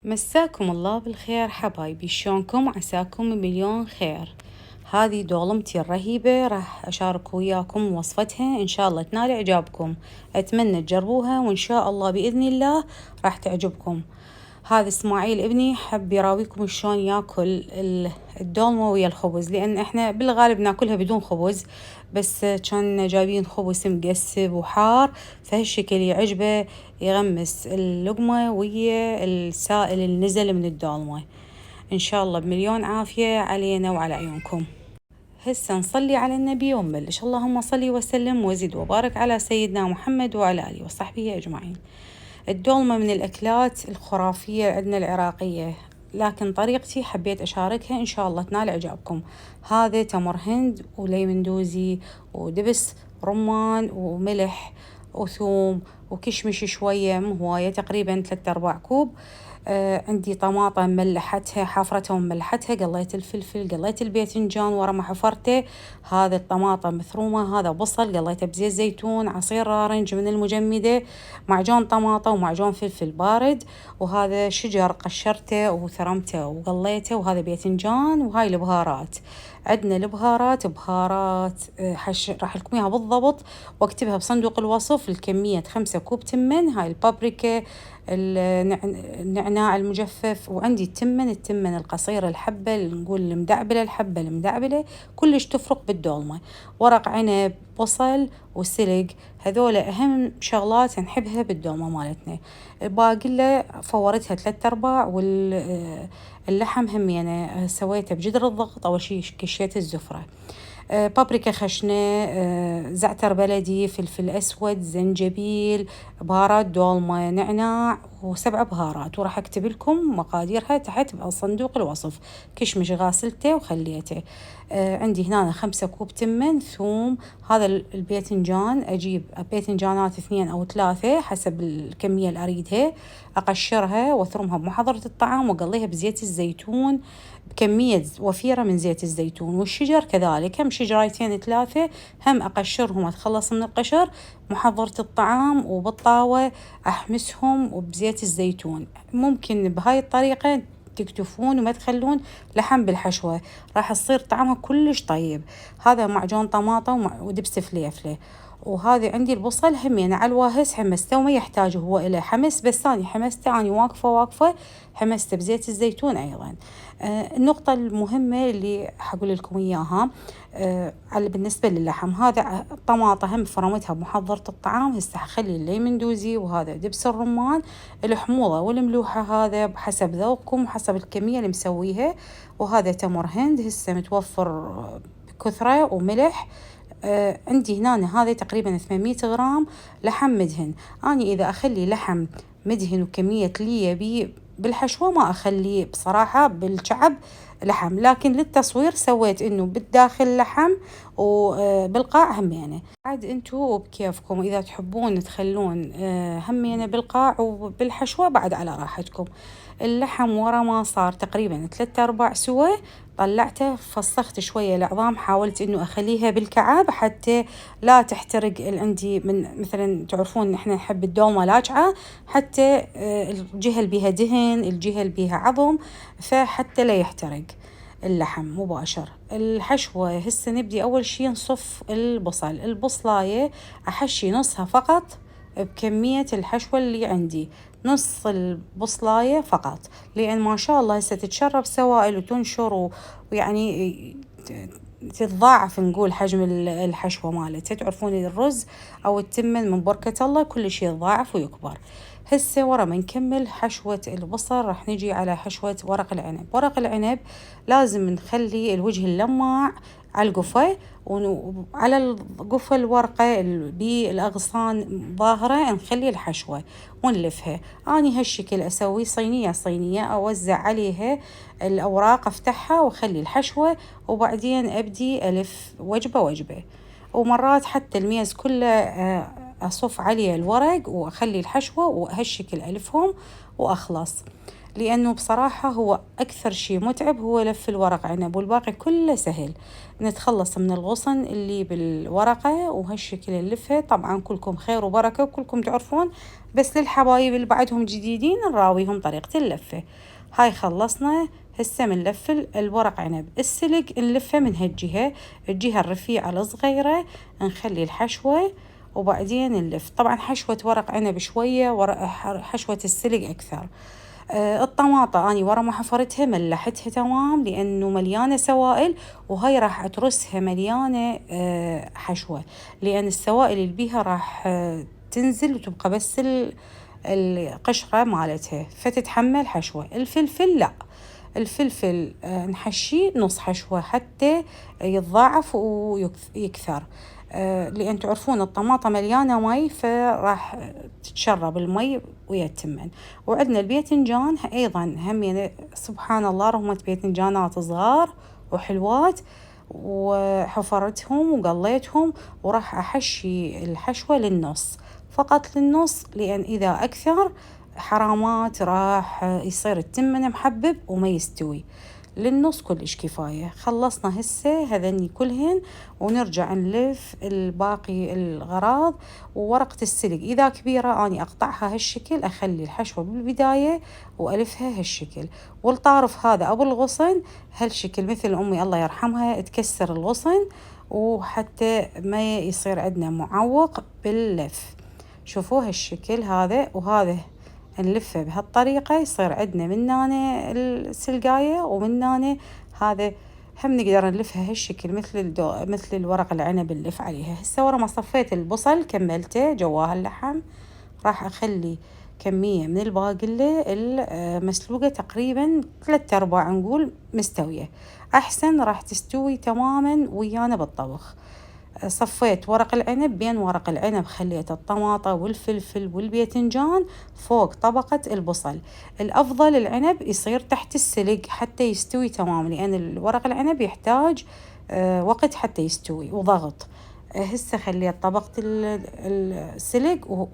مساكم الله بالخير حبايبي، شلونكم؟ عساكم بمليون خير. هذه دولمتي الرهيبة، راح أشارك وياكم وصفتها إن شاء الله تنال إعجابكم. أتمنى تجربوها وإن شاء الله بإذن الله راح تعجبكم. هذا إسماعيل ابني حب يراويكم شلون ياكل الدولمة ويا الخبز، لأن إحنا بالغالب ناكلها بدون خبز، بس كان جايبين خبز مقسب وحار، فهالشكل يعجبه يغمس اللقمة ويا السائل اللي نزل من الدولمة. إن شاء الله بمليون عافية علينا وعلى عيونكم. هسه نصلي على النبي ونبلش. اللهم صلي وسلم وزد وبارك على سيدنا محمد وعلى آله وصحبه أجمعين. الدولمة من الأكلات الخرافية عندنا العراقية، لكن طريقتي حبيت أشاركها إن شاء الله تنال إعجابكم. هذا تمر هند وليمندوزي ودبس رمان وملح وثوم وكشمش شوية، مو هواية، تقريبا 3/4 كوب. عندي طماطم ملحتها، حافرتها وملحتها، قليت الفلفل، قليت الباذنجان ورا ما حفرته. هذا الطماطم مثرومة، هذا بصل قليته بزيت زيتون، عصير رارنج من المجمدة، معجون طماطم ومعجون فلفل بارد، وهذا شجر قشرته وثرمته وقليته، وهذا باذنجان، وهاي البهارات. عندنا البهارات بهارات راح لكم اياها بالضبط واكتبها بصندوق الوصف. الكمية 5 كوب تمن، هاي البابريكا، النعناع المجفف، وعندي التمن القصير، الحبة اللي نقول المدعبلة، الحبة المدعبلة كلش تفرق بالدولمة. ورق عنب، بصل وسلق، هذول أهم شغلات نحبها بالدولمة مالتنا. الباقلة فورتها 3/4، واللحم هم يعني سويته بجدر الضغط. أول شي كشيت الزفرة، بابريكا خشنة، زعتر بلدي، فلفل أسود، زنجبيل، بهارات دولمة، نعناع، و7 بهارات. وراح أكتب لكم مقاديرها تحت بصندوق الوصف. كشمش غاسلته وخليته. عندي هنا 5 كوب تمن، ثوم، هذا الباذنجان أجيب باذنجانات 2 أو 3 حسب الكمية اللي أريدها، أقشرها وأثرمها بمحضرة الطعام وأقليها بزيت الزيتون بكمية وفيرة من زيت الزيتون. والشجر كذلك، هم شجرتين 3 هم أقشرهم، أتخلص من القشر، محضرة الطعام وبالطاوة أحمسهم وبزيت الزيتون. ممكن بهاي الطريقة تكتفون وما تخلون لحم بالحشوة، راح تصير طعمها كلش طيب. هذا معجون طماطم ودبس فليفلة. وهذا عندي البصل هم يعني على الواهس حمسته، وما يحتاج هو إلى حمس، بس أنا حمسته، أنا واقفة حمسته بزيت الزيتون أيضا. النقطة المهمة اللي حقول لكم إياها، بالنسبة للحم، هذا طماطة هم فرمتها بمحضرة الطعام. هسه حخلي الليمندوزي، وهذا دبس الرمان، الحموضة والملوحة هذا بحسب ذوقكم وحسب الكمية اللي مسويها. وهذا تمر هند هسه متوفر بكثرة، وملح. عندي هنا هذا تقريبا 800 غرام لحم مدهن. أنا إذا أخلي لحم مدهن وكمية لي بي بالحشوة، ما أخليه بصراحة بالشعب لحم، لكن للتصوير سويت إنه بالداخل لحم وبالقاع همينة. عاد أنتوا بكيفكم، إذا تحبون تخلون همينة بالقاع وبالحشوة بعد على راحتكم. اللحم ورا ما صار تقريبا 3/4 سوا، طلعته، فسخت شوية العظام، حاولت إنه أخليها بالكعب حتى لا تحترق. عندي من مثلا تعرفون إحنا نحب الدومة لاجعة، حتى الجهة اللي بيها دهن، الجهة اللي بيها عظم، فحتى لا يحترق اللحم مباشر. الحشوة هسه نبدي أول شي نصف البصلاية، أحشي نصها فقط بكمية الحشوة اللي عندي، نص البصلاية فقط، لأن ما شاء الله هسه تتشرب سوائل وتنشر، ويعني تتضاعف نقول حجم الحشوة مالتها. تعرفون الرز أو التمن من بركة الله كل شيء يتضاعف ويكبر. هسه ورا ما نكمل حشوة البصل راح نجي على حشوة ورق العنب. ورق العنب لازم نخلي الوجه اللماع على القفة، وعلى القفة الورقة بالأغصان ظاهرة نخلي الحشوة ونلفها. أنا هالشكل أسوي صينية أوزع عليها الأوراق، أفتحها وأخلي الحشوة، وبعدين أبدي ألف وجبة. ومرات حتى الميز كله أصف عليه الورق وأخلي الحشوة وهالشكل ألفهم وأخلص. لأنه بصراحة هو أكثر شي متعب هو لف الورق عنب، والباقي كله سهل. نتخلص من الغصن اللي بالورقة وهالشكل نلفها. طبعا كلكم خير وبركة وكلكم تعرفون، بس للحبايب اللي بعدهم جديدين نراويهم طريقة اللفة. هاي خلصنا. هسه منلف الورق عنب. السلق نلفه من هالجهة، الجهة الرفيعة الصغيرة نخلي الحشوة، وبعدين نلف. طبعا حشوة ورق عنب شوية، حشوة السلق أكثر. الطماطة أني ورا ما حفرتها ملحتها تمام لأنه مليانة سوائل، وهاي راح أترسها مليانة حشوة، لأن السوائل اللي بيها راح تنزل وتبقى بس القشرة مالتها فتتحمل حشوة. الفلفل لا، الفلفل نحشيه نص حشوة حتى يتضاعف ويكثر، لأن تعرفون الطماطة مليانة مي فراح تتشرب المي ويا التمن. وعندنا الباذنجان أيضا هم يعني سبحان الله رغمة باذنجانات صغار وحلوات، وحفرتهم وقليتهم وراح أحشي الحشوة للنص، فقط للنص، لأن إذا أكثر حرامات راح يصير التمن محبب وما يستوي. للنص كلش كفاية. خلصنا هسه هذني كلهن، ونرجع نلف الباقي الغراض. وورقة السلق إذا كبيرة أني أقطعها هالشكل، أخلي الحشوة بالبداية وألفها هالشكل. والطارف هذا أبو الغصن هالشكل مثل أمي الله يرحمها تكسر الغصن، وحتى ما يصير عندنا معوق باللف. شوفوا هالشكل هذا، وهذا نلفه بهالطريقة يصير عندنا من هنا السلقاية ومن هنا هذا هم نقدر نلفها هالشكل مثل الورق العنب نلف عليها. هسه ورا ما صفيت البصل كملته جواها اللحم، راح أخلي كمية من الباقلة المسلوقة تقريبا 3/4 نقول مستوية، أحسن راح تستوي تماما ويانا بالطبخ. صفيت ورق العنب، بين ورق العنب خليت الطماطة والفلفل والباذنجان فوق طبقة البصل. الأفضل العنب يصير تحت السلق حتى يستوي تمام، لأن الورق العنب يحتاج وقت حتى يستوي وضغط. هسه خليت طبقة السلق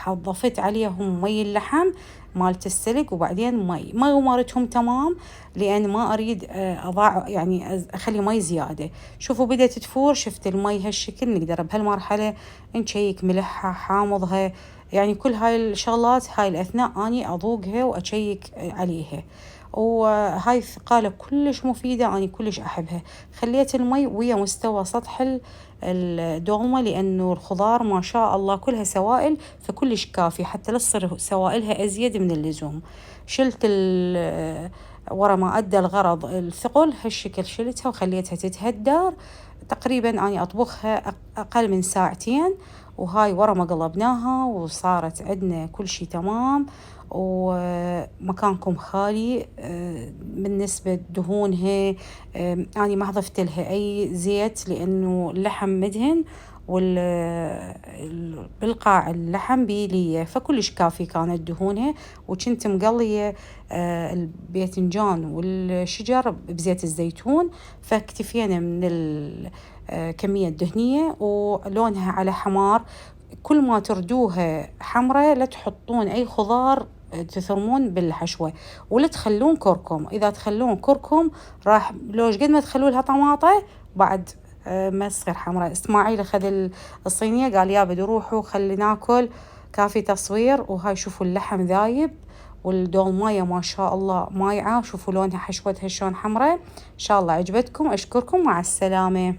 وضفت عليهم مي اللحم مالت السلق، وبعدين ما غمرتهم تمام لأن ما أريد أضاع يعني أخلي مي زيادة. شوفوا بدأت تفور، شفت المي هالشكل، نقدر بهالمرحلة نشيك ملحها حامضها، يعني كل هاي الشغلات هاي الأثناء أني أذوقها وأشيك عليها. وهاي ثقالة كلش مفيدة، أنا كلش أحبها. خليت المي ويا مستوى سطح الدولمة، لأنه الخضار ما شاء الله كلها سوائل فكلش كافي حتى لا تصير سوائلها أزيد من اللزوم. شلت ورا ما أدى الغرض الثقل هالشكل، شلتها وخليتها تتهدر تقريبا أنا أطبخها أقل من ساعتين. وهاي ورا ما قلبناها وصارت عندنا كل شي تمام، ومكانكم خالي بالنسبة دهونها. أنا ما ضفت لها أي زيت لأنه اللحم مدهن، بالقاع اللحم بيلية فكلش كافي كانت دهونها. وكنت مقلية الباذنجان والشجر بزيت الزيتون، فاكتفينا من الكمية الدهنية ولونها على حمار. كل ما تردوها حمرة لا تحطون أي خضار تثرمون بالحشوة، ولا تخلون كركم. إذا تخلون كركم راح لوش قد ما تخلوا لها طماطة بعد ما تصير حمراء. إسماعيل أخذ الصينية قال يا بدي روحوا خلي ناكل، كافي تصوير. وهاي شوفوا اللحم ذايب والدولماية ما شاء الله مايعة، شوفوا لونها حشوتها شلون حمراء. إن شاء الله عجبتكم، أشكركم، مع السلامة.